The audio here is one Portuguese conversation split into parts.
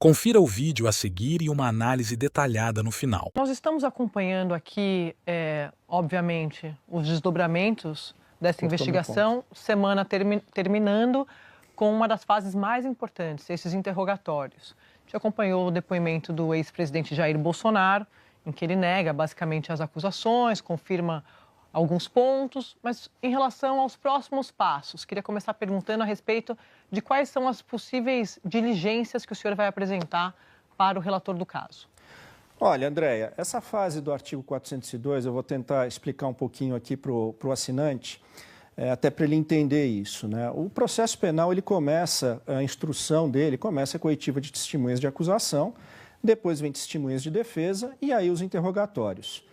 Confira o vídeo a seguir e uma análise detalhada no final. Nós estamos acompanhando aqui, obviamente, os desdobramentos dessa investigação, semana terminando com uma das fases mais importantes, esses interrogatórios. A gente acompanhou o depoimento do ex-presidente Jair Bolsonaro, em que ele nega basicamente as acusações, confirma alguns pontos, mas em relação aos próximos passos, queria começar perguntando a respeito de quais são as possíveis diligências que o senhor vai apresentar para o relator do caso. Olha, Andréia, essa fase do artigo 402, eu vou tentar explicar um pouquinho aqui para o assinante, até para ele entender isso, né? O processo penal, ele começa, a instrução dele começa com a coitiva de testemunhas de acusação, depois vem testemunhas de defesa e aí os interrogatórios.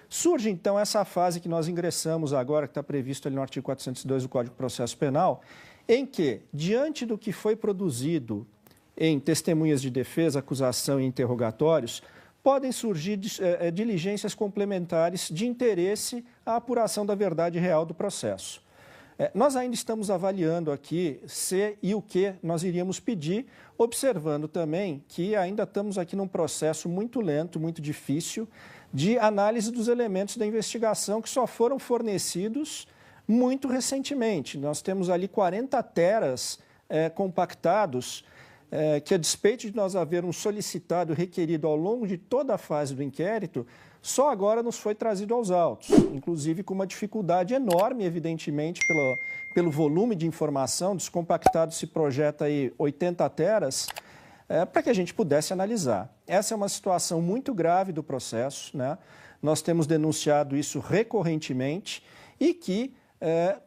Surge, então, essa fase que nós ingressamos agora, que está previsto ali no artigo 402 do Código de Processo Penal, em que, diante do que foi produzido em testemunhas de defesa, acusação e interrogatórios, podem surgir diligências complementares de interesse à apuração da verdade real do processo. Nós ainda estamos avaliando aqui se e o que nós iríamos pedir, observando também que ainda estamos aqui num processo muito lento, muito difícil, de análise dos elementos da investigação que só foram fornecidos muito recentemente. Nós temos ali 40 teras compactados, que a despeito de nós havermos solicitado e requerido ao longo de toda a fase do inquérito, só agora nos foi trazido aos autos, inclusive com uma dificuldade enorme, evidentemente, pelo volume de informação. Descompactado se projeta aí 80 teras, para que a gente pudesse analisar. Essa é uma situação muito grave do processo, né? Nós temos denunciado isso recorrentemente e que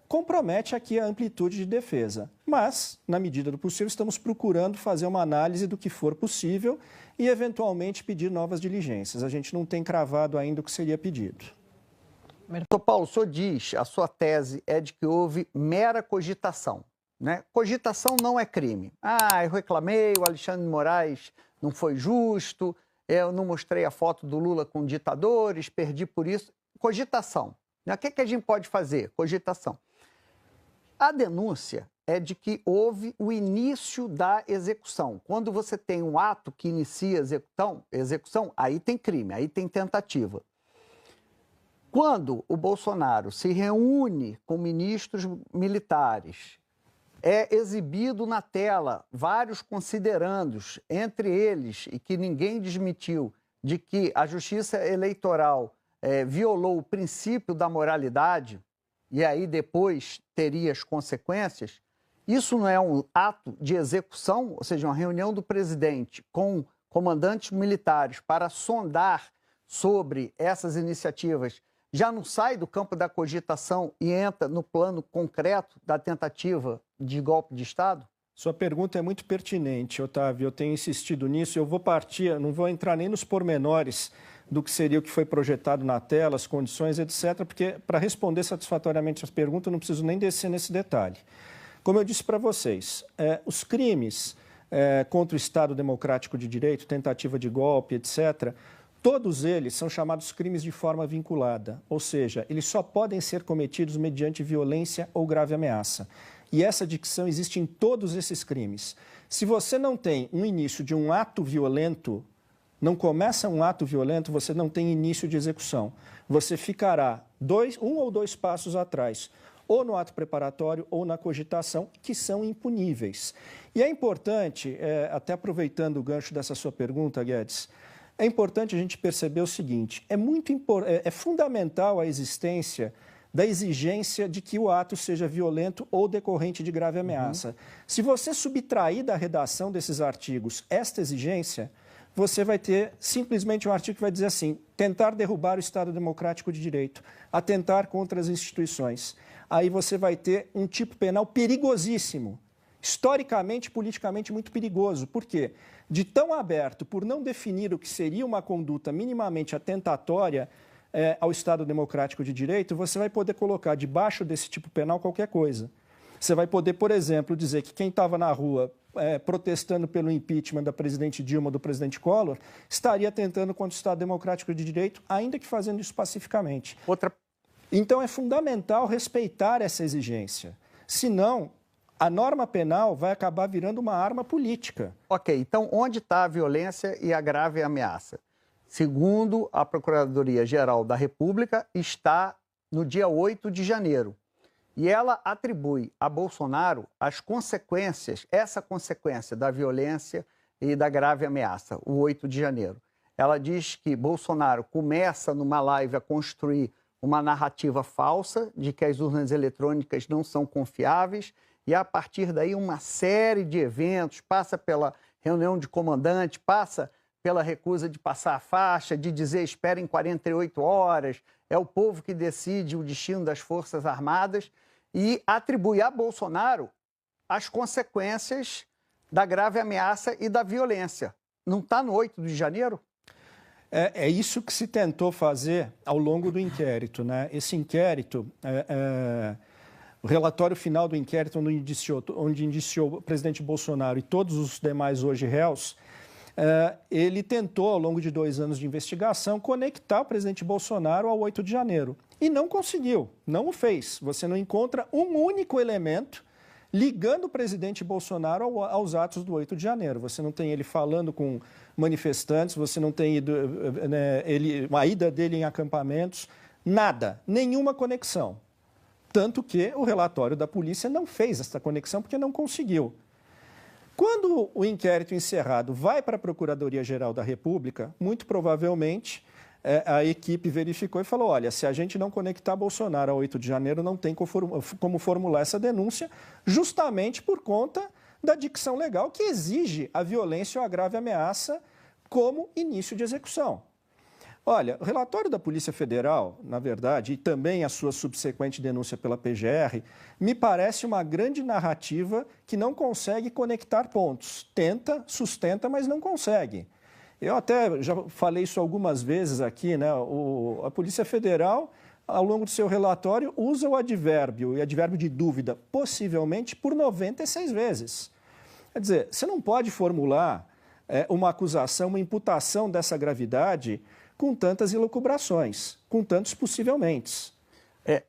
compromete aqui a amplitude de defesa. Mas, na medida do possível, estamos procurando fazer uma análise do que for possível e, eventualmente, pedir novas diligências. A gente não tem cravado ainda o que seria pedido. Doutor Paulo, o senhor diz, a sua tese é de que houve mera cogitação, né? Cogitação não é crime. Eu reclamei, o Alexandre de Moraes não foi justo, eu não mostrei a foto do Lula com ditadores, perdi por isso. Cogitação. O que a gente pode fazer? Cogitação. A denúncia é de que houve o início da execução. Quando você tem um ato que inicia a execução, aí tem crime, aí tem tentativa. Quando o Bolsonaro se reúne com ministros militares, é exibido na tela vários considerandos, entre eles, e que ninguém desmentiu, de que a Justiça Eleitoral violou o princípio da moralidade, e aí depois teria as consequências. Isso não é um ato de execução, ou seja, uma reunião do presidente com comandantes militares para sondar sobre essas iniciativas, já não sai do campo da cogitação e entra no plano concreto da tentativa de golpe de Estado? Sua pergunta é muito pertinente, Otávio. Eu tenho insistido nisso. Eu vou partir, não vou entrar nem nos pormenores do que seria o que foi projetado na tela, as condições, etc., porque para responder satisfatoriamente as perguntas eu não preciso nem descer nesse detalhe. Como eu disse para vocês, os crimes contra o Estado Democrático de Direito, tentativa de golpe, etc., todos eles são chamados crimes de forma vinculada, ou seja, eles só podem ser cometidos mediante violência ou grave ameaça. E essa dicção existe em todos esses crimes. Se você não tem um início de um ato violento, não começa um ato violento, você não tem início de execução. Você ficará um ou dois passos atrás, ou no ato preparatório ou na cogitação, que são impuníveis. E é importante, até aproveitando o gancho dessa sua pergunta, Guedes, é importante a gente perceber o seguinte: é fundamental a existência da exigência de que o ato seja violento ou decorrente de grave ameaça. Se você subtrair da redação desses artigos esta exigência, você vai ter simplesmente um artigo que vai dizer assim: tentar derrubar o Estado Democrático de Direito, atentar contra as instituições. Aí você vai ter um tipo penal perigosíssimo, historicamente, politicamente muito perigoso. Por quê? De tão aberto, por não definir o que seria uma conduta minimamente atentatória ao Estado Democrático de Direito, você vai poder colocar debaixo desse tipo penal qualquer coisa. Você vai poder, por exemplo, dizer que quem estava na rua protestando pelo impeachment da presidente Dilma ou do presidente Collor estaria tentando contra o Estado Democrático de Direito, ainda que fazendo isso pacificamente. Então é fundamental respeitar essa exigência. Senão, a norma penal vai acabar virando uma arma política. Ok, então onde está a violência e a grave ameaça? Segundo a Procuradoria-Geral da República, está no dia 8 de janeiro. E ela atribui a Bolsonaro as consequências, essa consequência da violência e da grave ameaça, o 8 de janeiro. Ela diz que Bolsonaro começa numa live a construir uma narrativa falsa de que as urnas eletrônicas não são confiáveis e, a partir daí, uma série de eventos, passa pela reunião de comandante, passa pela recusa de passar a faixa, de dizer esperem 48 horas, é o povo que decide o destino das Forças Armadas, e atribui a Bolsonaro as consequências da grave ameaça e da violência. Não está no 8 de janeiro? É isso que se tentou fazer ao longo do inquérito, né? Esse inquérito, o relatório final do inquérito, onde indiciou o presidente Bolsonaro e todos os demais hoje réus, ele tentou, ao longo de 2 anos de investigação, conectar o presidente Bolsonaro ao 8 de janeiro. E não conseguiu, não o fez. Você não encontra um único elemento ligando o presidente Bolsonaro aos atos do 8 de janeiro. Você não tem ele falando com manifestantes, você não tem a ida dele em acampamentos, nada, nenhuma conexão. Tanto que o relatório da polícia não fez essa conexão porque não conseguiu. Quando o inquérito encerrado vai para a Procuradoria-Geral da República, muito provavelmente a equipe verificou e falou, olha, se a gente não conectar Bolsonaro ao 8 de janeiro, não tem como formular essa denúncia, justamente por conta da dicção legal que exige a violência ou a grave ameaça como início de execução. Olha, o relatório da Polícia Federal, na verdade, e também a sua subsequente denúncia pela PGR, me parece uma grande narrativa que não consegue conectar pontos. Tenta, sustenta, mas não consegue. Eu até já falei isso algumas vezes aqui, né? A Polícia Federal, ao longo do seu relatório, usa o advérbio, e advérbio de dúvida, possivelmente por 96 vezes. Quer dizer, você não pode formular uma acusação, uma imputação dessa gravidade com tantas elucubrações, com tantos possivelmente.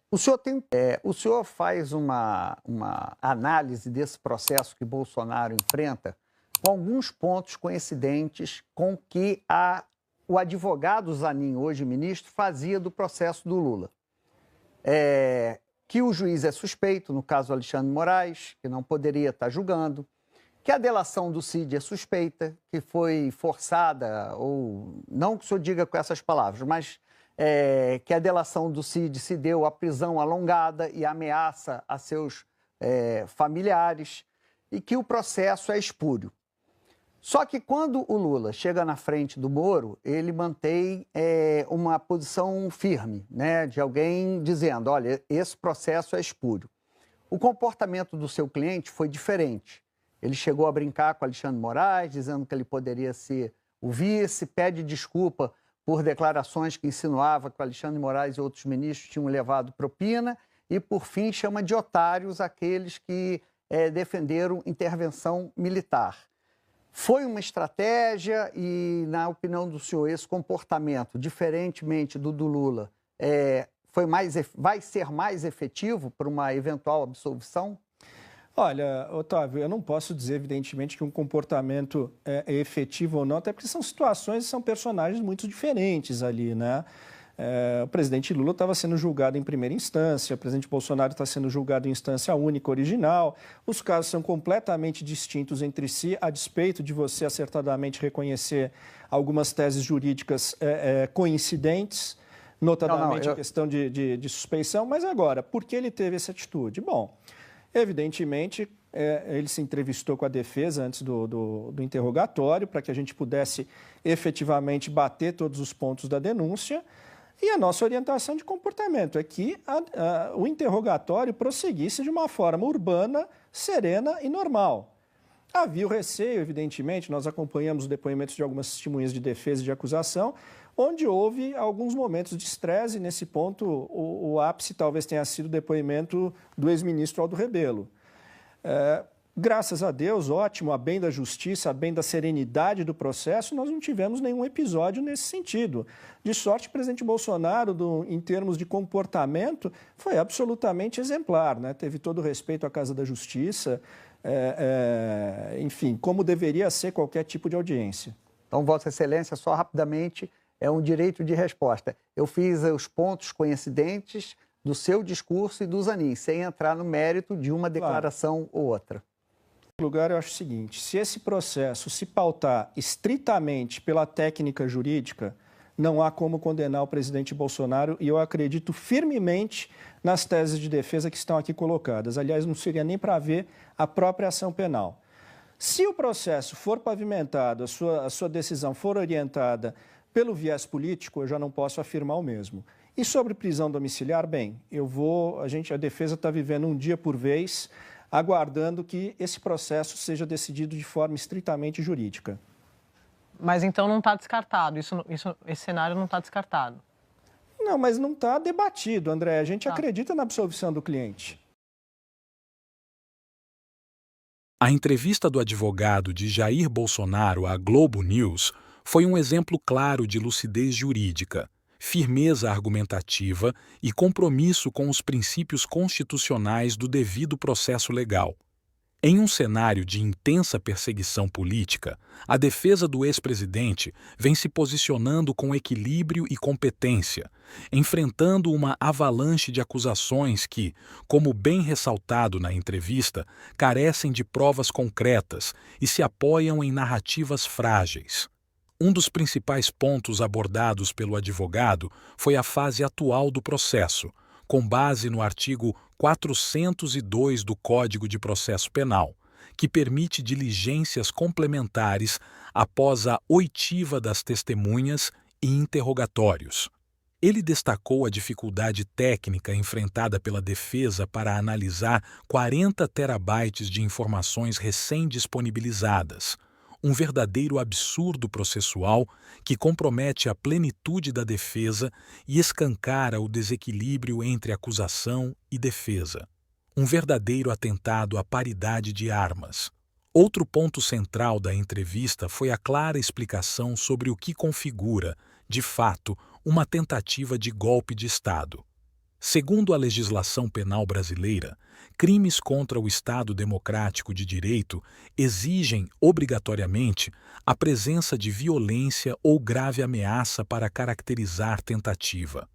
O senhor faz uma análise desse processo que Bolsonaro enfrenta com alguns pontos coincidentes com que o advogado Zanin, hoje ministro, fazia do processo do Lula. Que o juiz é suspeito, no caso Alexandre de Moraes, que não poderia estar julgando, que a delação do Cid é suspeita, que foi forçada, ou não que o senhor diga com essas palavras, mas que a delação do Cid se deu à prisão alongada e ameaça a seus familiares, e que o processo é espúrio. Só que quando o Lula chega na frente do Moro, ele mantém uma posição firme, né, de alguém dizendo, olha, esse processo é espúrio. O comportamento do seu cliente foi diferente. Ele chegou a brincar com Alexandre de Moraes, dizendo que ele poderia ser o vice, pede desculpa por declarações que insinuava que o Alexandre de Moraes e outros ministros tinham levado propina e, por fim, chama de otários aqueles que defenderam intervenção militar. Foi uma estratégia e, na opinião do senhor, esse comportamento, diferentemente do Lula, vai ser mais efetivo para uma eventual absolvição? Olha, Otávio, eu não posso dizer, evidentemente, que um comportamento é efetivo ou não, até porque são situações, são personagens muito diferentes ali, né? O presidente Lula estava sendo julgado em primeira instância, o presidente Bolsonaro está sendo julgado em instância única, original. Os casos são completamente distintos entre si, a despeito de você acertadamente reconhecer algumas teses jurídicas coincidentes, notadamente a questão de suspeição. Mas agora, por que ele teve essa atitude? Bom, evidentemente, ele se entrevistou com a defesa antes do interrogatório para que a gente pudesse efetivamente bater todos os pontos da denúncia. E a nossa orientação de comportamento é que o interrogatório prosseguisse de uma forma urbana, serena e normal. Havia o receio, evidentemente, nós acompanhamos os depoimentos de algumas testemunhas de defesa e de acusação, onde houve alguns momentos de estresse, e nesse ponto o ápice talvez tenha sido o depoimento do ex-ministro Aldo Rebelo. Graças a Deus, ótimo, a bem da justiça, a bem da serenidade do processo, nós não tivemos nenhum episódio nesse sentido. De sorte, o presidente Bolsonaro, em termos de comportamento, foi absolutamente exemplar, né? Teve todo o respeito à Casa da Justiça, enfim, como deveria ser qualquer tipo de audiência. Então, Vossa Excelência, só rapidamente, é um direito de resposta. Eu fiz os pontos coincidentes do seu discurso e do Zanin, sem entrar no mérito de uma declaração ou outra. Em lugar, eu acho o seguinte, se esse processo se pautar estritamente pela técnica jurídica, não há como condenar o presidente Bolsonaro e eu acredito firmemente nas teses de defesa que estão aqui colocadas. Aliás, não seria nem para ver a própria ação penal. Se o processo for pavimentado, a sua decisão for orientada pelo viés político, eu já não posso afirmar o mesmo. E sobre prisão domiciliar, bem, a defesa está vivendo um dia por vez, aguardando que esse processo seja decidido de forma estritamente jurídica. Mas então não está descartado, esse cenário não está descartado. Não, mas não está debatido, André. A gente acredita na absolvição do cliente. A entrevista do advogado de Jair Bolsonaro à Globo News foi um exemplo claro de lucidez jurídica, firmeza argumentativa e compromisso com os princípios constitucionais do devido processo legal. Em um cenário de intensa perseguição política, a defesa do ex-presidente vem se posicionando com equilíbrio e competência, enfrentando uma avalanche de acusações que, como bem ressaltado na entrevista, carecem de provas concretas e se apoiam em narrativas frágeis. Um dos principais pontos abordados pelo advogado foi a fase atual do processo, com base no artigo 402 do Código de Processo Penal, que permite diligências complementares após a oitiva das testemunhas e interrogatórios. Ele destacou a dificuldade técnica enfrentada pela defesa para analisar 40 terabytes de informações recém-disponibilizadas, um verdadeiro absurdo processual que compromete a plenitude da defesa e escancara o desequilíbrio entre acusação e defesa. Um verdadeiro atentado à paridade de armas. Outro ponto central da entrevista foi a clara explicação sobre o que configura, de fato, uma tentativa de golpe de Estado. Segundo a legislação penal brasileira, crimes contra o Estado democrático de direito exigem, obrigatoriamente, a presença de violência ou grave ameaça para caracterizar tentativa.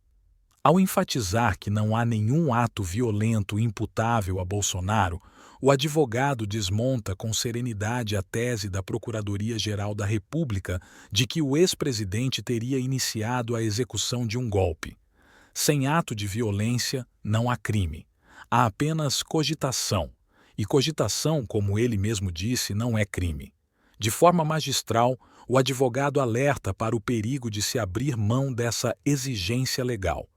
Ao enfatizar que não há nenhum ato violento imputável a Bolsonaro, o advogado desmonta com serenidade a tese da Procuradoria-Geral da República de que o ex-presidente teria iniciado a execução de um golpe. Sem ato de violência, não há crime. Há apenas cogitação. E cogitação, como ele mesmo disse, não é crime. De forma magistral, o advogado alerta para o perigo de se abrir mão dessa exigência legal.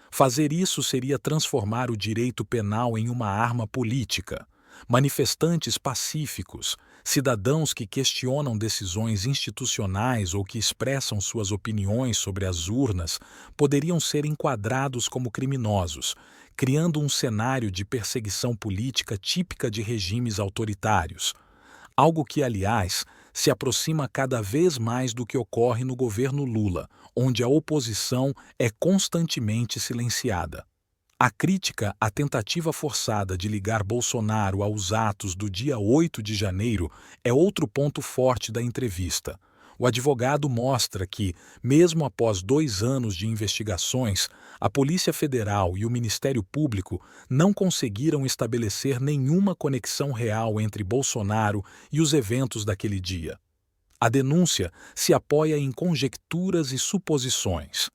Fazer isso seria transformar o direito penal em uma arma política. Manifestantes pacíficos, cidadãos que questionam decisões institucionais ou que expressam suas opiniões sobre as urnas poderiam ser enquadrados como criminosos, criando um cenário de perseguição política típica de regimes autoritários. Algo que, aliás, se aproxima cada vez mais do que ocorre no governo Lula, onde a oposição é constantemente silenciada. A crítica à tentativa forçada de ligar Bolsonaro aos atos do dia 8 de janeiro é outro ponto forte da entrevista. O advogado mostra que, mesmo após 2 anos de investigações, a Polícia Federal e o Ministério Público não conseguiram estabelecer nenhuma conexão real entre Bolsonaro e os eventos daquele dia. A denúncia se apoia em conjecturas e suposições.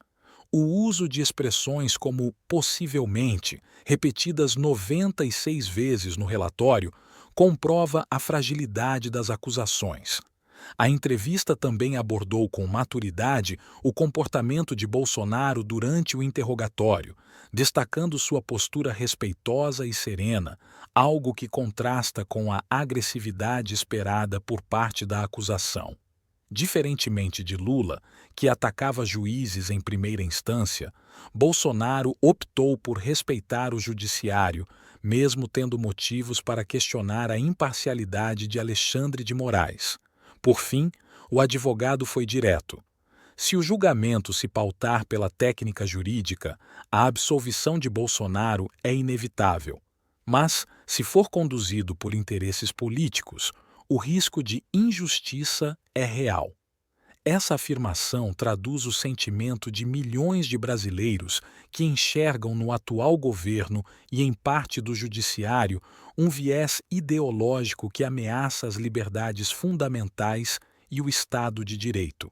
O uso de expressões como possivelmente, repetidas 96 vezes no relatório, comprova a fragilidade das acusações. A entrevista também abordou com maturidade o comportamento de Bolsonaro durante o interrogatório, destacando sua postura respeitosa e serena, algo que contrasta com a agressividade esperada por parte da acusação. Diferentemente de Lula, que atacava juízes em primeira instância, Bolsonaro optou por respeitar o judiciário, mesmo tendo motivos para questionar a imparcialidade de Alexandre de Moraes. Por fim, o advogado foi direto. Se o julgamento se pautar pela técnica jurídica, a absolvição de Bolsonaro é inevitável. Mas, se for conduzido por interesses políticos, o risco de injustiça é real. Essa afirmação traduz o sentimento de milhões de brasileiros que enxergam no atual governo e em parte do judiciário um viés ideológico que ameaça as liberdades fundamentais e o Estado de Direito.